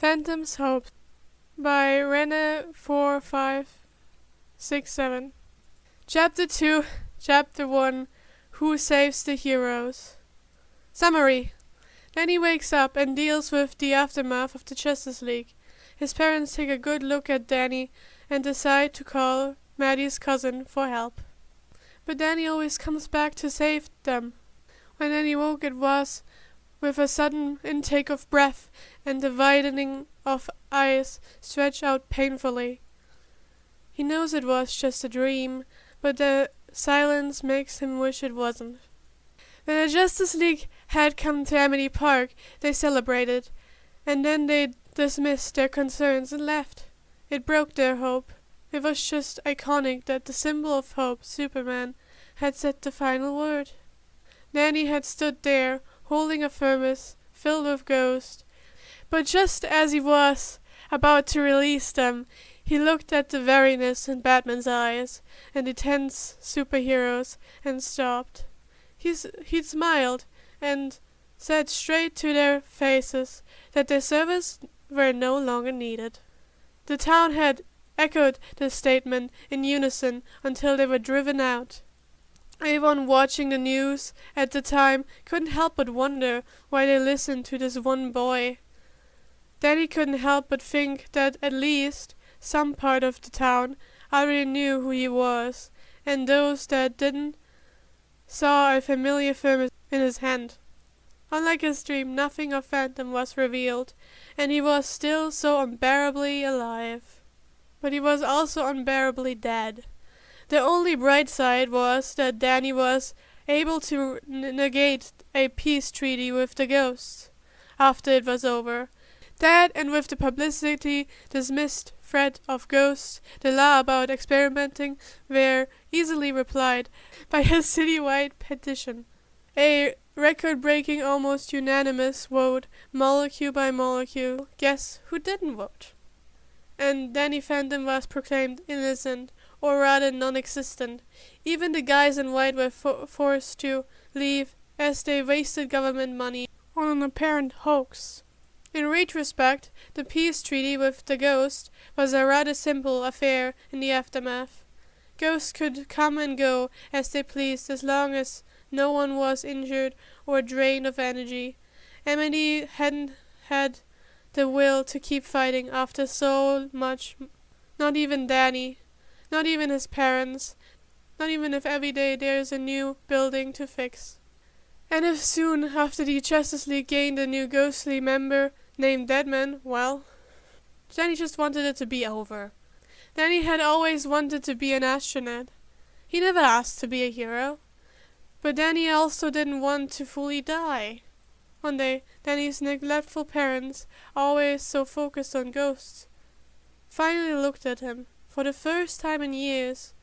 Phantom's Hope by Rene 4567. Chapter 2, Chapter 1, Who Saves the Heroes? Summary. Danny wakes up and deals with the aftermath of the Justice League. His parents take a good look at Danny and decide to call Maddie's cousin for help. But Danny always comes back to save them. When Danny woke, it was with a sudden intake of breath and the widening of eyes stretched out painfully. He knows it was just a dream, but the silence makes him wish it wasn't. When the Justice League had come to Amity Park, they celebrated, and then they dismissed their concerns and left. It broke their hope. It was just iconic that the symbol of hope, Superman, had said the final word. Danny had stood there, holding a thermos filled with ghosts, but just as he was about to release them, he looked at the weariness in Batman's eyes and the tense superheroes and stopped. He'd smiled and said straight to their faces that their services were no longer needed. The town had echoed the statement in unison until they were driven out. Everyone watching the news at the time couldn't help but wonder why they listened to this one boy. Danny couldn't help but think that at least some part of the town already knew who he was, and those that didn't saw a familiar thermos in his hand. Unlike his dream, nothing of Phantom was revealed, and he was still so unbearably alive. But he was also unbearably dead. The only bright side was that Danny was able to negate a peace treaty with the ghosts after it was over. That, and with the publicity dismissed threat of ghosts, the law about experimenting were easily replied by a citywide petition. A record-breaking, almost unanimous vote, molecule by molecule. Guess who didn't vote? And Danny Phantom was proclaimed innocent, or rather non-existent. Even the guys in white were forced to leave as they wasted government money on an apparent hoax. In retrospect, the peace treaty with the ghost was a rather simple affair in the aftermath. Ghosts could come and go as they pleased as long as no one was injured or drained of energy. Amity hadn't had the will to keep fighting after so much. Not even Danny. Not even his parents. Not even if every day there's a new building to fix. And if soon after the Justice League gained a new ghostly member named Deadman, well, Danny just wanted it to be over. Danny had always wanted to be an astronaut. He never asked to be a hero. But Danny also didn't want to fully die. One day, Danny's neglectful parents, always so focused on ghosts, finally looked at him, for the first time in years,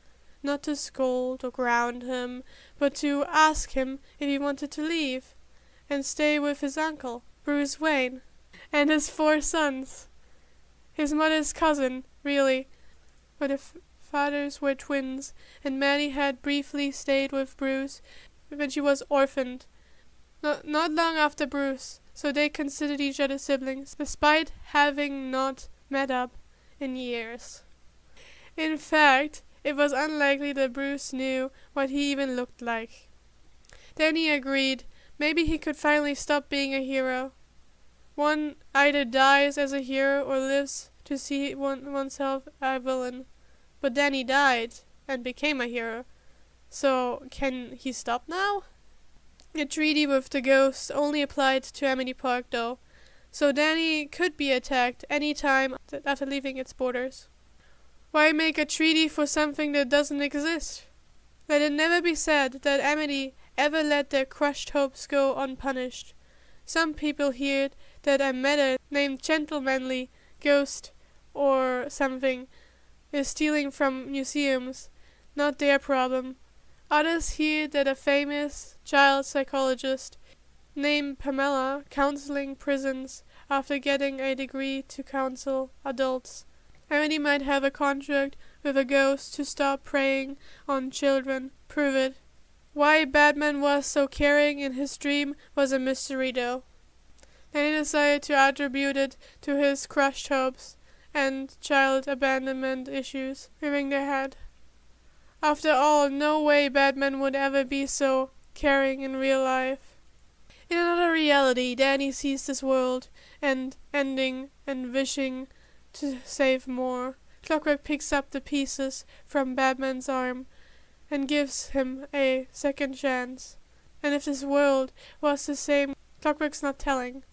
not to scold or ground him, but to ask him if he wanted to leave and stay with his uncle, Bruce Wayne, and his 4 sons. His mother's cousin, really, but the fathers were twins, and Maddie had briefly stayed with Bruce when she was orphaned. Not long after Bruce, so they considered each other siblings, despite having not met up in years. In fact, it was unlikely that Bruce knew what he even looked like. Danny agreed. Maybe he could finally stop being a hero. One either dies as a hero or lives to see oneself a villain. But Danny died and became a hero. So, can he stop now? The treaty with the ghosts only applied to Amity Park, though, so Danny could be attacked any time after leaving its borders. Why make a treaty for something that doesn't exist? Let it never be said that Amity ever let their crushed hopes go unpunished. Some people heard that a matter named Gentlemanly Ghost or something is stealing from museums. Not their problem. Others hear that a famous child psychologist named Pamela counseling prisons after getting a degree to counsel adults. Amity might have a contract with a ghost to stop preying on children. Prove it. Why Batman was so caring in his dream was a mystery, though. Then he decided to attribute it to his crushed hopes and child abandonment issues rearing their head. After all, no way Batman would ever be so caring in real life. In another reality, Danny sees this world and ending and wishing to save more. Clockwork picks up the pieces from Batman's arm and gives him a second chance. And if this world was the same, Clockwork's not telling.